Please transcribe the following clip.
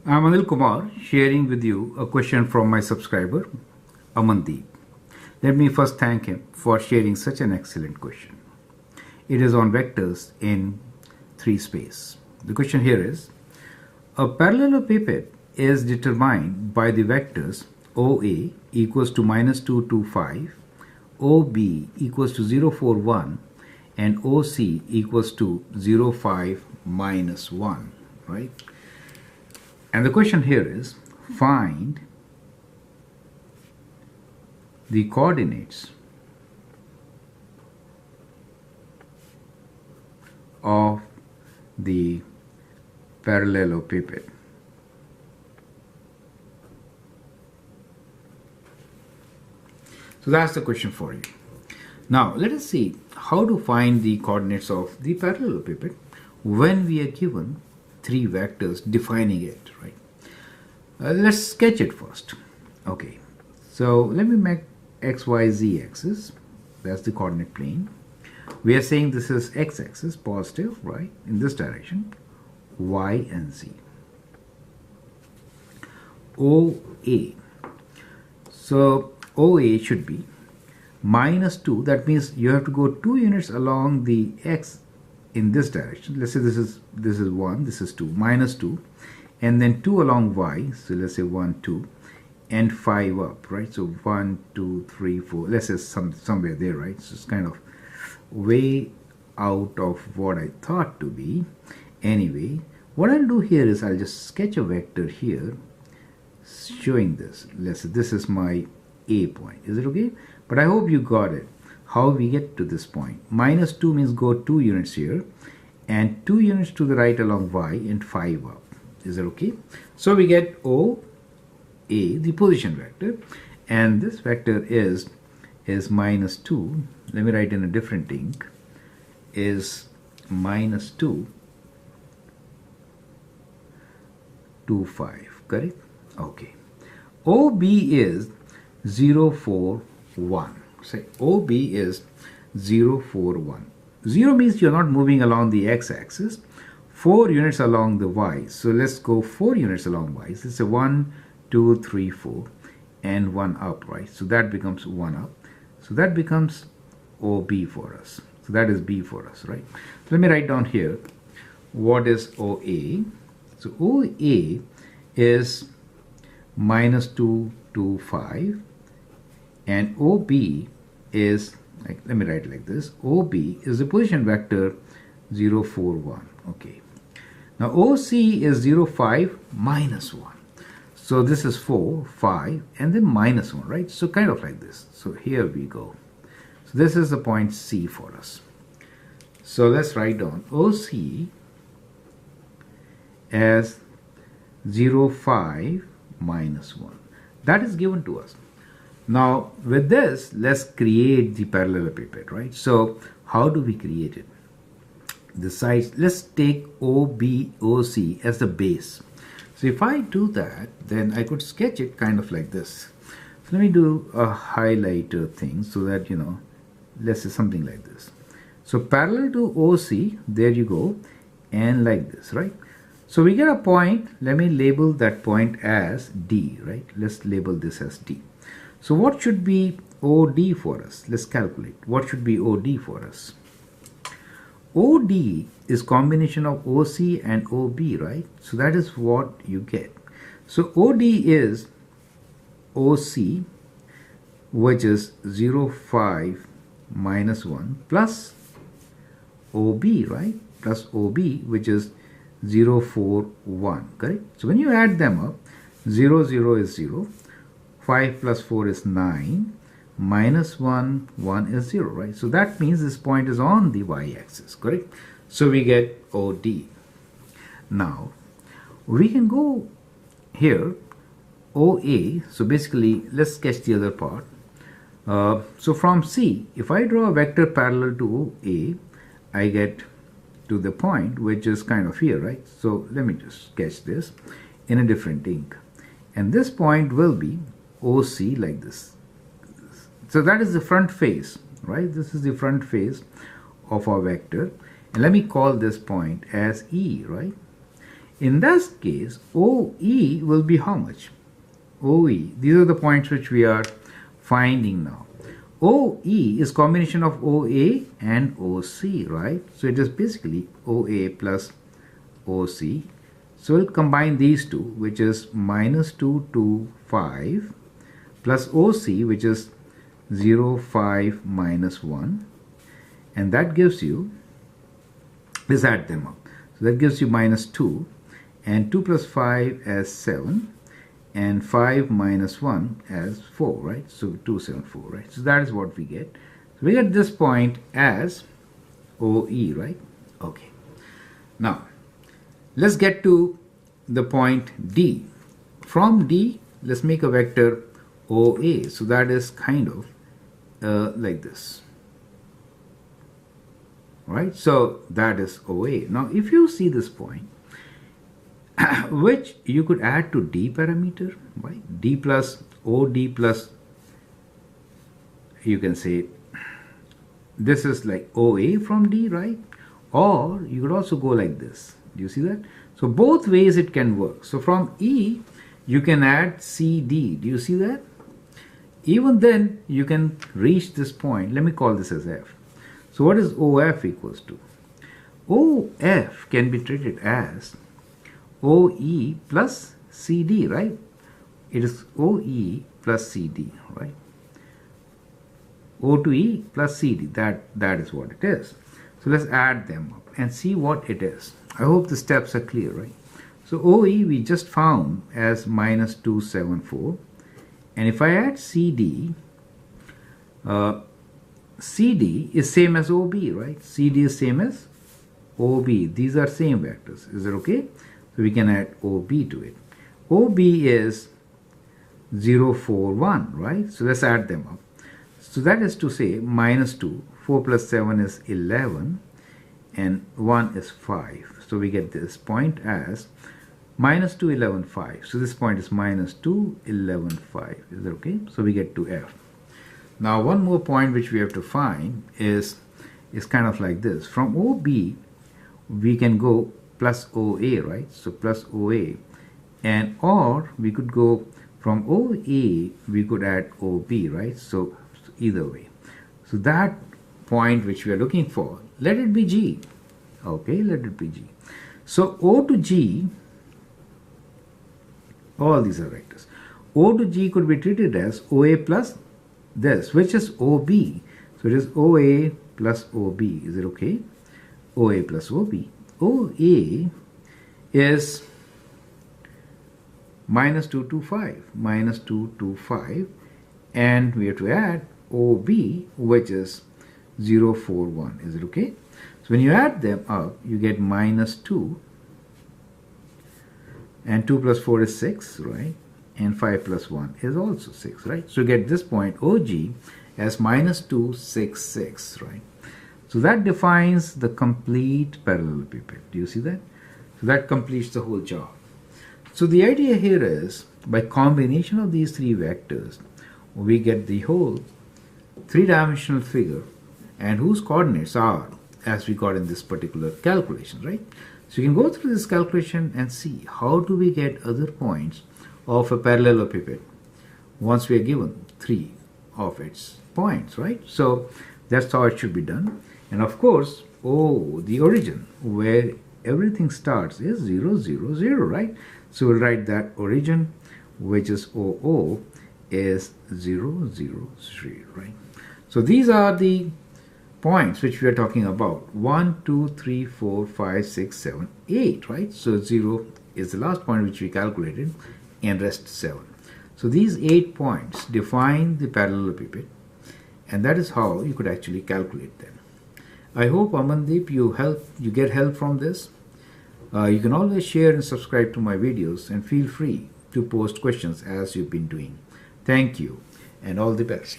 I'm Anil Kumar, sharing with you a question from my subscriber, Amandeep. Let me first thank him for sharing such an excellent question. It is on vectors in 3 space. The question here is, a parallelepiped is determined by the vectors OA equals to -2, 2, 5, OB equals to 0, 4, 1, and OC equals to 0, 5, -1, right? And the question here is, find the coordinates of the parallelepiped. So that's the question for you. Now let us see how to find the coordinates of the parallelepiped when we are given 3 vectors defining it, right? Let's sketch it first. Okay, so let me make x, y, z axis. That's the coordinate plane. We are saying this is x-axis, positive, right, in this direction, y and z. OA. So OA should be -2. That means you have to go 2 units along the x in this direction. Let's say this is 1, this is 2, -2, and then 2 along y. So let's say 1, 2, and 5 up, right? So 1, 2, 3, 4. Let's say somewhere there, right? So it's kind of way out of what I thought to be. Anyway, what I'll do here is I'll just sketch a vector here showing this. Let's say this is my A point. Is it okay? But I hope you got it. How we get to this point. -2 means go 2 units here and 2 units to the right along y and 5 up. Is it okay? So we get OA, the position vector, and this vector is -2. Let me write in a different ink. Is -2 to 5, correct? Okay. OB is 0, 4, 1. Say OB is 0, 4, 1. 0 means you're not moving along the x-axis. 4 units along the y. So let's go 4 units along y. So it's a 1, 2, 3, 4, and 1 up, right? So that becomes 1 up. So that becomes OB for us. So that is B for us, right? So let me write down here what is OA. So OA is -2 to 5, and OB is, like, let me write it like this. OB is the position vector 0, 4, 1. Okay. Now OC is 0, 5, -1. So this is 4, 5, and then -1, right? So kind of like this. So here we go. So this is the point C for us. So let's write down OC as 0, 5, -1. That is given to us. Now with this, let's create the parallelepiped, right? So how do we create it? The sides, let's take OB, OC as the base. So if I do that, then I could sketch it kind of like this. So let me do a highlighter thing so that, you know, let's say something like this. So parallel to OC, there you go, and like this, right? So we get a point. Let me label that point as D, right? Let's label this as D. So what should be OD for us? Let's calculate. What should be OD for us? OD is combination of OC and OB, right? So that is what you get. So OD is OC, which is 0, 5, -1, plus OB, right? Plus OB, which is 0, 4, 1, correct? So when you add them up, 0, 0 is 0, 5 plus 4 is 9, -1, 1 is 0, right? So that means this point is on the y-axis, correct? So we get OD. Now, we can go here, OA. So basically, let's sketch the other part. So from C, if I draw a vector parallel to OA, I get to the point which is kind of here, right? So let me just sketch this in a different ink. And this point will be OC like this. So that is the front face, right? This is the front face of our vector. And let me call this point as E, right? In this case, OE will be how much? OE, these are the points which we are finding now. OE is combination of OA and OC, right? So it is basically OA plus OC. So we'll combine these two, which is minus 2, 2, 5, plus OC, which is 0, 5, minus 1. And that gives you, let's add them up. So that gives you minus 2, and 2 plus 5 as 7, and 5 minus 1 as 4, right? So 274, right? So that is what we get. So we get this point as OE, right? Okay. Now, let's get to the point D. From D, let's make a vector OA. So that is kind of like this. Right? So that is OA. Now, if you see this point, which you could add to D parameter, right? D plus OD plus, you can say, this is like OA from D, right? Or you could also go like this. Do you see that? So both ways it can work. So from E, you can add CD. Do you see that? Even then, you can reach this point. Let me call this as F. So what is OF equals to? OF can be treated as OE plus CD, right? It is OE plus CD, right? O to E plus CD, that is what it is. So let's add them up and see what it is. I hope the steps are clear, right? So OE we just found as minus 274. And if I add CD, CD is same as OB, right? CD is same as OB. These are same vectors. Is it okay? So we can add OB to it. OB is 0, 4, 1, right? So let's add them up. So that is to say minus 2, 4 plus 7 is 11, and 1 is 5. So we get this point as minus 2, 11, 5. So this point is minus 2, 11, 5. Is that okay? So we get to F. Now one more point which we have to find is kind of like this. From OB, we can go plus OA, right? So plus OA. And or we could go from OA, we could add OB, right? So either way. So that point which we are looking for, let it be G. Okay, let it be G. So O to G, all these are vectors. O to G could be treated as OA plus this, which is OB. So it is OA plus OB. Is it okay? OA plus OB. OA is minus 225, minus 225, and we have to add OB, which is 041. Is it okay? So when you add them up, you get minus 2, and 2 plus 4 is 6, right? And 5 plus 1 is also 6, right? So you get this point OG as minus 266, right? So that defines the complete parallelepiped. Do you see that? So that completes the whole job. So the idea here is, by combination of these three vectors, we get the whole three-dimensional figure, and whose coordinates are as we got in this particular calculation, right? So you can go through this calculation and see how do we get other points of a parallelepiped once we are given three of its points, right? So that's how it should be done. And of course, the origin where everything starts is 0, 0, 0, right? So we'll write that origin, which is OO, is 0, 0, 0, right? So these are the points which we are talking about. 1, 2, 3, 4, 5, 6, 7, 8, right? So 0 is the last point which we calculated, and rest 7. So these 8 points define the parallelepiped, and that is how you could actually calculate them. I hope, Amandeep, you get help from this. You can always share and subscribe to my videos, and feel free to post questions as you've been doing. Thank you, and all the best.